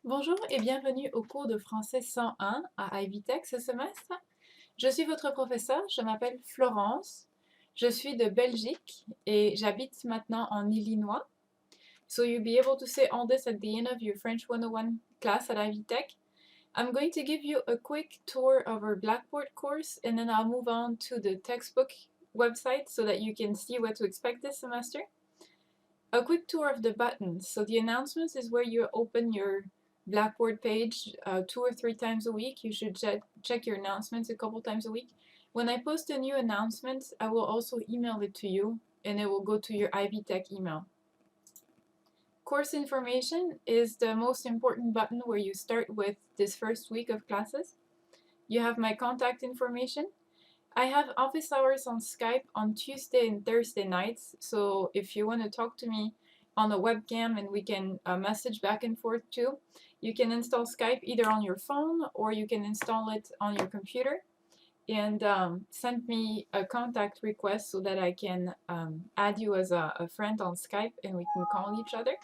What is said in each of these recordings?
Bonjour et bienvenue au cours de français 101 à Ivy Tech ce semestre. Je suis votre professeure, je m'appelle Florence, je suis de Belgique et j'habite maintenant en Illinois. So you'll be able to say all this at the end of your French 101 class at Ivy Tech. I'm going to give you a quick tour of our Blackboard course and then I'll move on to the textbook website so that you can see what to expect this semester. A quick tour of the buttons. So the announcements is where you open your Blackboard page 2 or 3 times a week. You should check your announcements a couple times a week. When I post a new announcement, I will also email it to you and it will go to your Ivy Tech email. Course information is the most important button where you start with this first week of classes. You have my contact information. I have office hours on Skype on Tuesday and Thursday nights, so if you want to talk to me on a webcam and we can message back and forth too, you can install Skype either on your phone or you can install it on your computer and send me a contact request so that I can add you as a friend on Skype and we can call each other.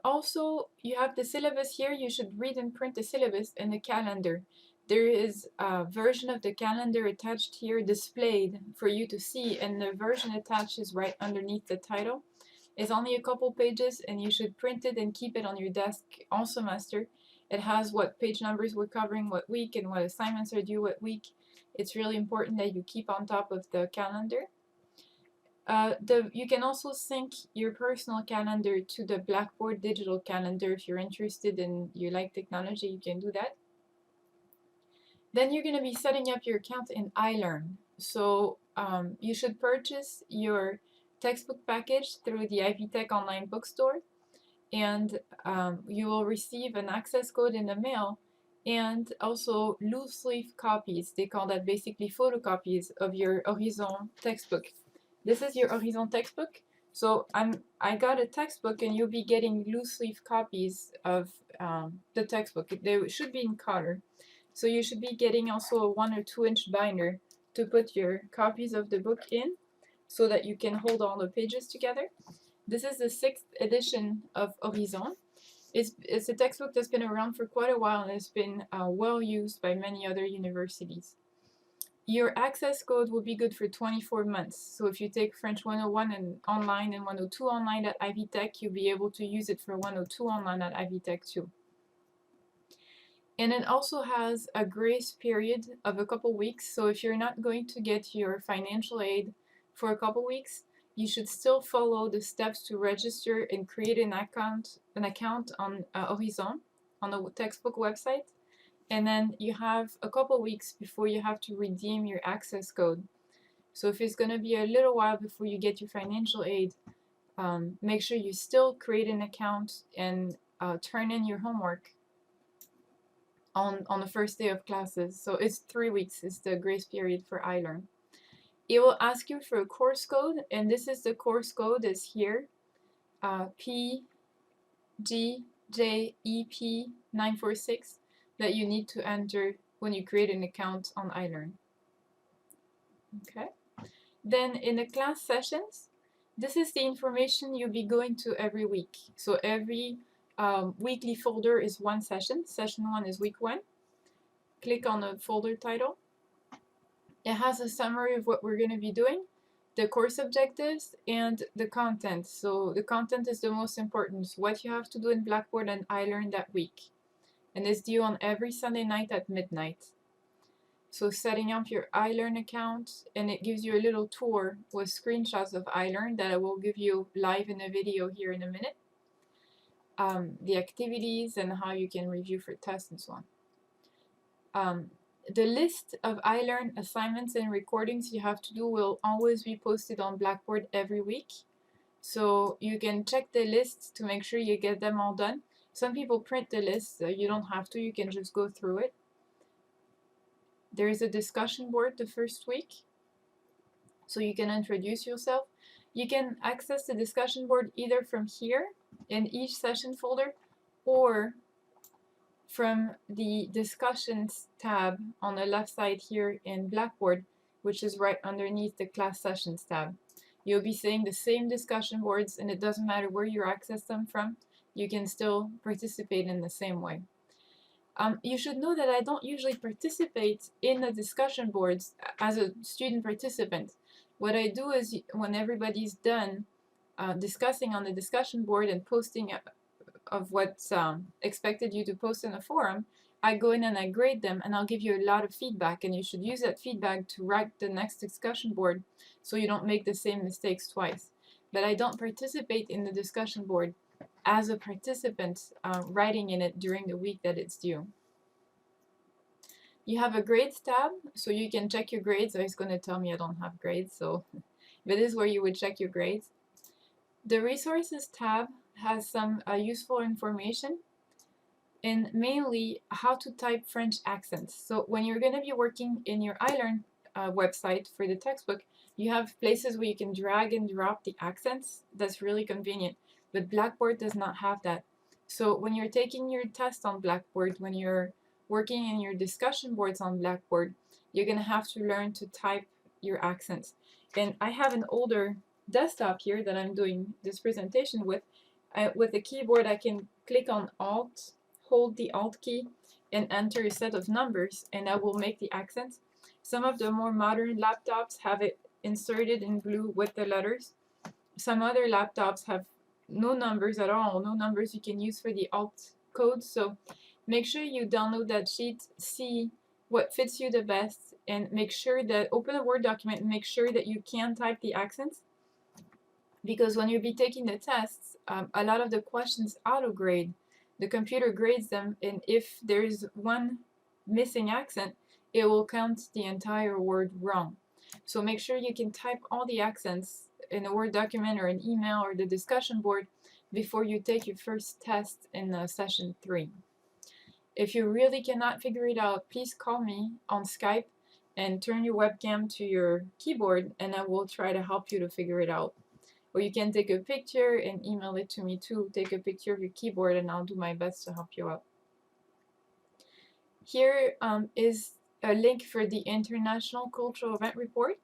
Also, you have the syllabus here. You should read and print the syllabus and the calendar. There is a version of the calendar attached here displayed for you to see, and the version attached is right underneath the title. It's only a couple pages and you should print it and keep it on your desk all semester. It has what page numbers we're covering what week and what assignments are due what week. It's really important that you keep on top of the calendar. You can also sync your personal calendar to the Blackboard digital calendar. If you're interested and you like technology, you can do that. Then you're going to be setting up your account in iLearn. So you should purchase your textbook package through the Ivy Tech online bookstore, and you will receive an access code in the mail and also loose leaf copies. They call that basically photocopies of your Horizon textbook. This is your Horizon textbook. So I got a textbook and you'll be getting loose leaf copies of the textbook. They should be in color. So you should be getting also a 1 or 2 inch binder to put your copies of the book in so that you can hold all the pages together. This is the 6th edition of Horizon. It's a textbook that's been around for quite a while and it's been well used by many other universities. Your access code will be good for 24 months. So if you take French 101 and online and 102 online at Ivy Tech, you'll be able to use it for 102 online at Ivy Tech too. And it also has a grace period of a couple weeks. So if you're not going to get your financial aid for a couple weeks, you should still follow the steps to register and create an account on Horizon on the textbook website. And then you have a couple weeks before you have to redeem your access code. So if it's going to be a little while before you get your financial aid, make sure you still create an account and turn in your homework on the first day of classes. So it's 3 weeks is the grace period for iLearn. It will ask you for a course code, and this is the course code is here, PGJEP946, that you need to enter when you create an account on iLearn. Okay. Then in the class sessions, this is the information you'll be going to every week. So every weekly folder is one session. Session 1 is week 1. Click on the folder title. It has a summary of what we're going to be doing, the course objectives, and the content. So the content is the most important, what you have to do in Blackboard and iLearn that week. And it's due on every Sunday night at midnight. So setting up your iLearn account, and it gives you a little tour with screenshots of iLearn that I will give you live in a video here in a minute. The activities and how you can review for tests and so on. The list of iLearn assignments and recordings you have to do will always be posted on Blackboard every week. So you can check the list to make sure you get them all done. Some people print the list. You don't have to. You can just go through it. There is a discussion board the first week, so you can introduce yourself. You can access the discussion board either from here in each session folder or from the discussions tab on the left side here in Blackboard, which is right underneath the class sessions tab. You'll be seeing the same discussion boards, and it doesn't matter where you access them from, you can still participate in the same way. You should know that I don't usually participate in the discussion boards as a student participant. What I do is when everybody's done discussing on the discussion board and posting of what's expected you to post in a forum, I go in and I grade them, and I'll give you a lot of feedback, and you should use that feedback to write the next discussion board so you don't make the same mistakes twice. But I don't participate in the discussion board as a participant writing in it during the week that it's due. You have a grades tab, so you can check your grades. It's going to tell me I don't have grades, so this is where you would check your grades. The resources tab has some useful information, and mainly how to type French accents. So when you're going to be working in your iLearn website for the textbook, you have places where you can drag and drop the accents. That's really convenient. But Blackboard does not have that. So when you're taking your test on Blackboard, when you're working in your discussion boards on Blackboard, you're going to have to learn to type your accents. And I have an older desktop here that I'm doing this presentation with. With the keyboard, I can click on Alt, hold the Alt key, and enter a set of numbers, and that will make the accents. Some of the more modern laptops have it inserted in blue with the letters. Some other laptops have no numbers at all, no numbers you can use for the Alt code. So make sure you download that sheet, see what fits you the best, and make sure that, open a Word document and make sure that you can type the accents. Because when you'll be taking the tests, a lot of the questions auto-grade. The computer grades them, and if there's one missing accent, it will count the entire word wrong. So make sure you can type all the accents in a Word document or an email or the discussion board before you take your first test in session 3. If you really cannot figure it out, please call me on Skype and turn your webcam to your keyboard, and I will try to help you to figure it out. Or you can take a picture and email it to me too. Take a picture of your keyboard and I'll do my best to help you out. Here is a link for the International Cultural Event Report.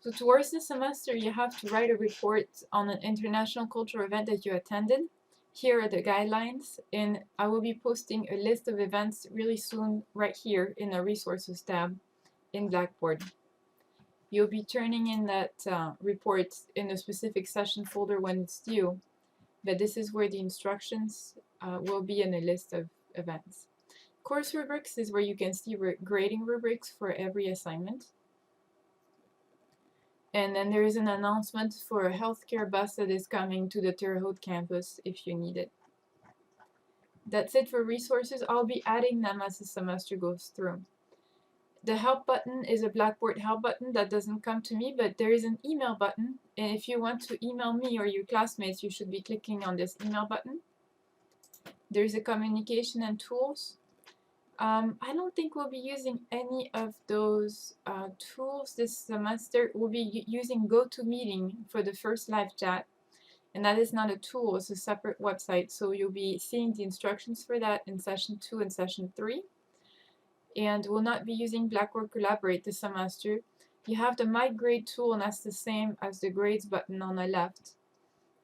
So towards the semester, you have to write a report on an international cultural event that you attended. Here are the guidelines, and I will be posting a list of events really soon right here in the resources tab in Blackboard. You'll be turning in that report in a specific session folder when it's due, but this is where the instructions will be in a list of events. Course rubrics is where you can see grading rubrics for every assignment. And then there is an announcement for a healthcare bus that is coming to the Terre Haute campus if you need it. That's it for resources. I'll be adding them as the semester goes through. The help button is a Blackboard help button that doesn't come to me, but there is an email button, and if you want to email me or your classmates, you should be clicking on this email button. There's a communication and tools. I don't think we'll be using any of those tools this semester. We'll be using GoToMeeting for the first live chat, and that is not a tool, it's a separate website, so you'll be seeing the instructions for that in session 2 and session 3. And we'll not be using Blackboard Collaborate this semester. You have the My Grade tool, and that's the same as the grades button on the left.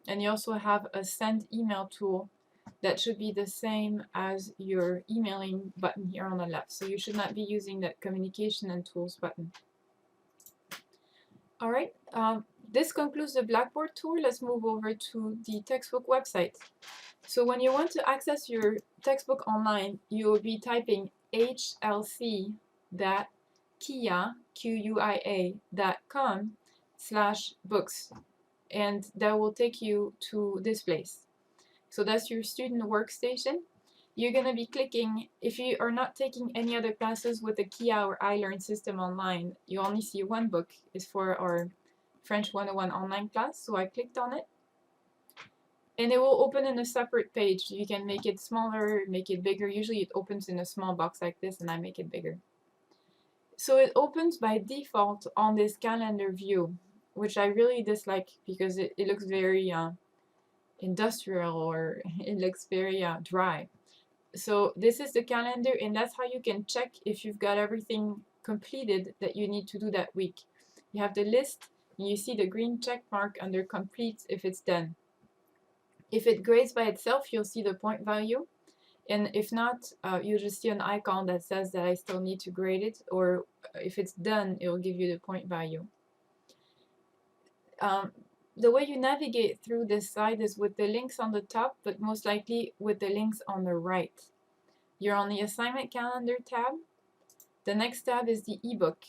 And you also have a send email tool that should be the same as your emailing button here on the left. So you should not be using that communication and tools button. Alright, this concludes the Blackboard tour. Let's move over to the textbook website. So when you want to access your textbook online, you will be typing hlc.kuia.com/books, and that will take you to this place. So that's your student workstation. You're going to be clicking, if you are not taking any other classes with the Kia or iLearn system online, you only see one book. It's for our French 101 online class, so I clicked on it. And it will open in a separate page. You can make it smaller, make it bigger. Usually it opens in a small box like this, and I make it bigger. So it opens by default on this calendar view, which I really dislike because it looks very industrial, or it looks very dry. So this is the calendar, and that's how you can check if you've got everything completed that you need to do that week. You have the list You see the green check mark under complete if it's done. If it grades by itself, you'll see the point value. And if not, you'll just see an icon that says that I still need to grade it, or if it's done, it will give you the point value. The way you navigate through this site is with the links on the top, but most likely with the links on the right. You're on the assignment calendar tab. The next tab is the ebook,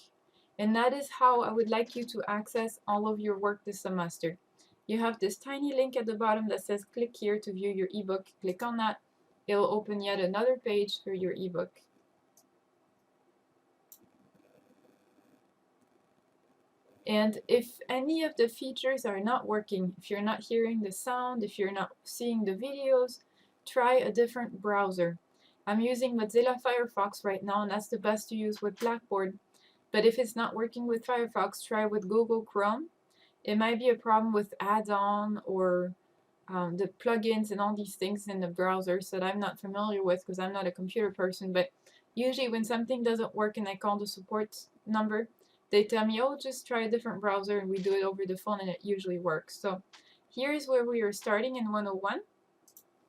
and that is how I would like you to access all of your work this semester. You have this tiny link at the bottom that says click here to view your ebook. Click on that. It'll open yet another page for your ebook. And if any of the features are not working, if you're not hearing the sound, if you're not seeing the videos, try a different browser. I'm using Mozilla Firefox right now, and that's the best to use with Blackboard. But if it's not working with Firefox, try with Google Chrome. It might be a problem with add-on or the plugins and all these things in the browsers that I'm not familiar with because I'm not a computer person. But usually when something doesn't work and I call the support number, they tell me, oh, just try a different browser, and we do it over the phone, and it usually works. So here's where we are starting in 101.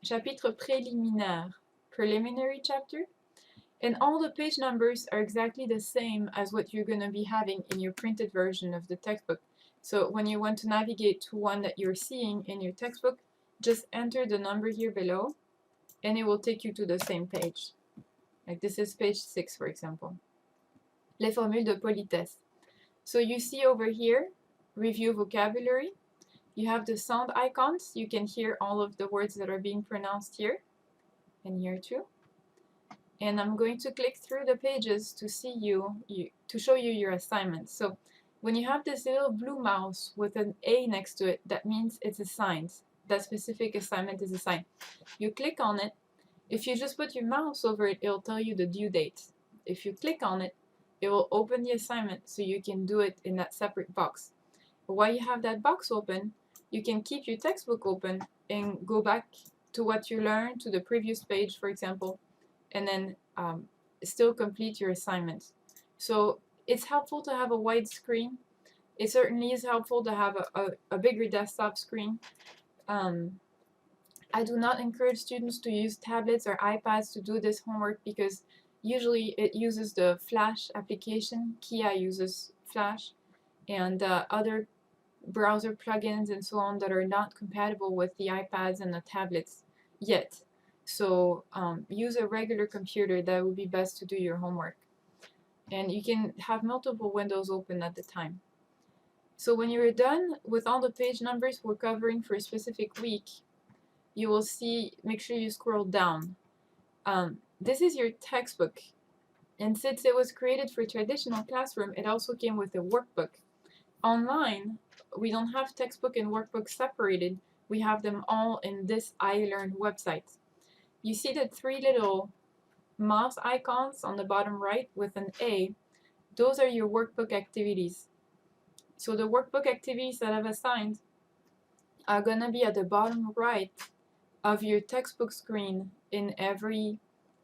Chapitre préliminaire, preliminary chapter. And all the page numbers are exactly the same as what you're going to be having in your printed version of the textbook. So when you want to navigate to one that you're seeing in your textbook, just enter the number here below, and it will take you to the same page. Like this is page 6, for example. Les formules de politesse. So you see over here, review vocabulary. You have the sound icons. You can hear all of the words that are being pronounced here, and here too. And I'm going to click through the pages to to show you your assignment. So when you have this little blue mouse with an A next to it, that means it's assigned. That specific assignment is assigned. You click on it. If you just put your mouse over it, it'll tell you the due date. If you click on it, it will open the assignment so you can do it in that separate box. But while you have that box open, you can keep your textbook open and go back to what you learned, to the previous page, for example, and then still complete your assignment. So it's helpful to have a wide screen. It certainly is helpful to have a bigger desktop screen. I do not encourage students to use tablets or iPads to do this homework because usually it uses the Flash application. Kia uses Flash, and other browser plugins and so on that are not compatible with the iPads and the tablets yet. So use a regular computer. That would be best to do your homework. And you can have multiple windows open at the time. So when you're done with all the page numbers we're covering for a specific week, you will see, make sure you scroll down. This is your textbook. And since it was created for traditional classroom, it also came with a workbook. Online, we don't have textbook and workbook separated. We have them all in this iLearn website. You see the 3 little mouse icons on the bottom right with an A. Those are your workbook activities. So the workbook activities that I've assigned are going to be at the bottom right of your textbook screen in every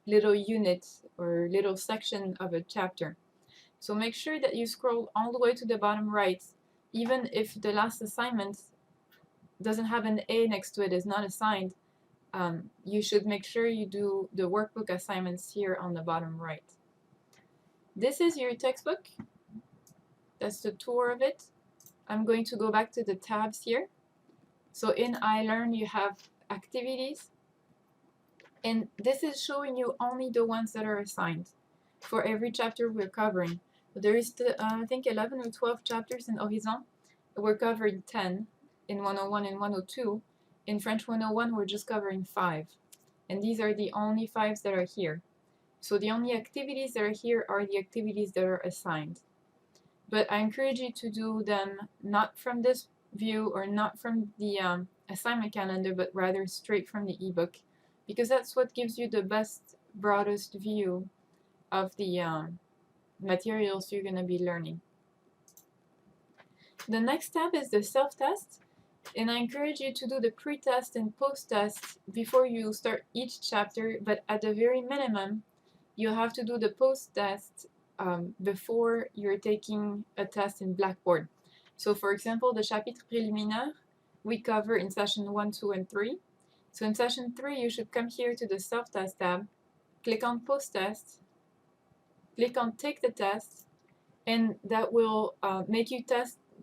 little unit or little section of a chapter. So make sure that you scroll all the way to the bottom right, even if the last assignment doesn't have an A next to it, is not assigned. You should make sure you do the workbook assignments here on the bottom right. This is your textbook. That's the tour of it. I'm going to go back to the tabs here. So in iLearn, you have activities. And this is showing you only the ones that are assigned for every chapter we're covering. There is, I think, 11 or 12 chapters in Horizon. We're covering 10 in 101 and 102. In French 101, we're just covering 5. And these are the only 5s that are here. So the only activities that are here are the activities that are assigned. But I encourage you to do them not from this view or not from the assignment calendar, but rather straight from the ebook, because that's what gives you the best, broadest view of the materials you're going to be learning. The next tab is the self-test, and I encourage you to do the pre-test and post-test before you start each chapter, but at the very minimum, you'll have to do the post-test before you're taking a test in Blackboard. So for example, the chapitre préliminaire we cover in session 1, 2, and 3. So in session 3, you should come here to the self-test tab, click on post-test, click on take the test, and that will make you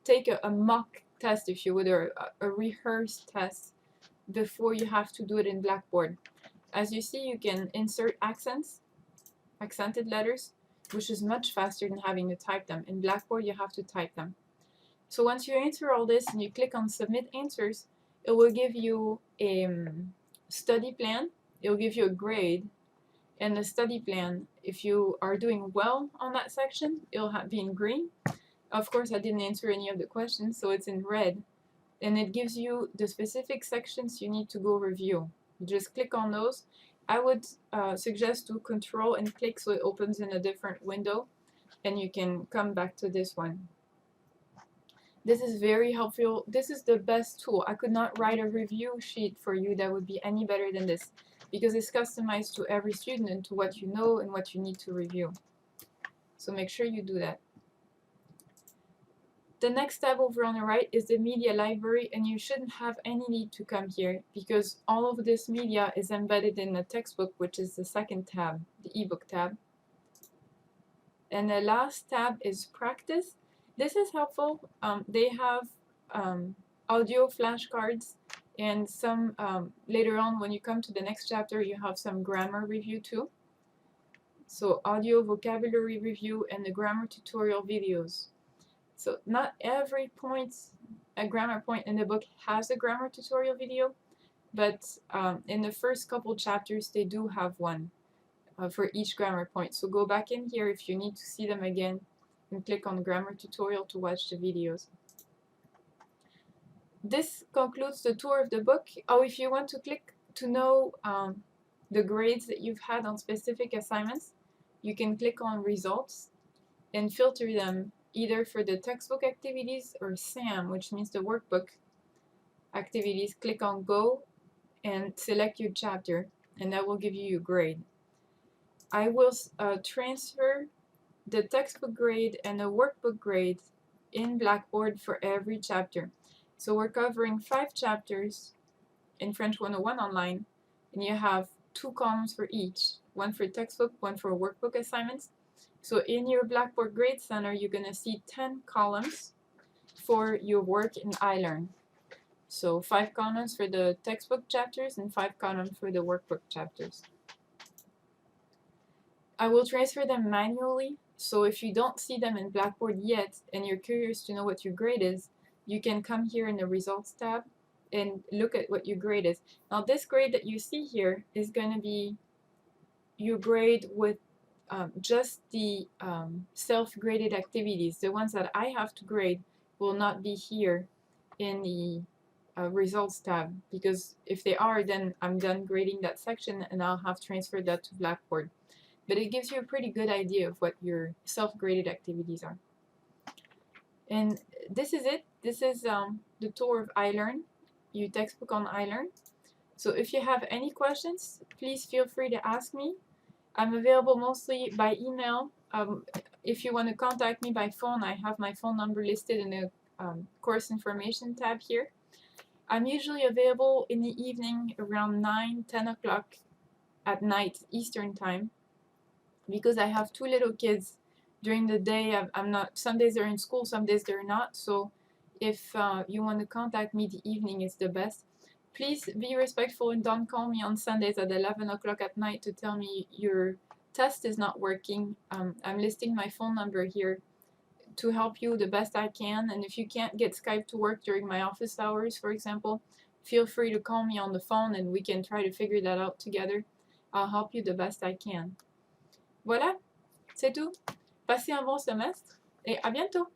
take a mock test, if you would, or a rehearsed test before you have to do it in Blackboard. As you see, you can insert accents, accented letters, which is much faster than having to type them. In Blackboard, you have to type them. So once you answer all this and you click on submit answers, it will give you a study plan, it will give you a grade, and the study plan, if you are doing well on that section, it'll be in green. Of course, I didn't answer any of the questions, so it's in red. And it gives you the specific sections you need to go review. You just click on those. I would suggest to control and click so it opens in a different window, and you can come back to this one. This is very helpful. This is the best tool. I could not write a review sheet for you that would be any better than this, because it's customized to every student and to what you know and what you need to review. So make sure you do that. The next tab over on the right is the media library, and you shouldn't have any need to come here because all of this media is embedded in the textbook, which is the second tab, the ebook tab. And the last tab is practice. This is helpful. They have audio flashcards, and some later on when you come to the next chapter you have some grammar review too. So audio vocabulary review and the grammar tutorial videos. So not every point, a grammar point in the book has a grammar tutorial video, but in the first couple chapters they do have one for each grammar point. So go back in here if you need to see them again and click on grammar tutorial to watch the videos. This concludes the tour of the book. Oh, if you want to click to know the grades that you've had on specific assignments, you can click on results and filter them either for the textbook activities or SAM, which means the workbook activities. Click on go and select your chapter, and that will give you your grade. I will transfer the textbook grade and the workbook grade in Blackboard for every chapter. So we're covering 5 chapters in French 101 online, and you have 2 columns for each, one for textbook, one for workbook assignments. So in your Blackboard Grade Center, you're going to see 10 columns for your work in iLearn. So 5 columns for the textbook chapters and 5 columns for the workbook chapters. I will transfer them manually, so if you don't see them in Blackboard yet and you're curious to know what your grade is, you can come here in the Results tab and look at what your grade is. Now this grade that you see here is going to be your grade with just the self-graded activities. The ones that I have to grade will not be here in the Results tab, because if they are, then I'm done grading that section and I'll have transferred that to Blackboard. But it gives you a pretty good idea of what your self-graded activities are. And this is it. This is the tour of iLearn, your textbook on iLearn. So if you have any questions, please feel free to ask me. I'm available mostly by email. If you want to contact me by phone, I have my phone number listed in the course information tab here. I'm usually available in the evening around 9, 10 o'clock at night Eastern time, because I have 2 little kids. During the day, I'm not, some days they're in school, some days they're not. So if you want to contact me, the evening is the best. Please be respectful and don't call me on Sundays at 11 o'clock at night to tell me your test is not working. I'm listing my phone number here to help you the best I can. And if you can't get Skype to work during my office hours, for example, feel free to call me on the phone and we can try to figure that out together. I'll help you the best I can. Voilà, c'est tout. Passez un bon semestre et à bientôt.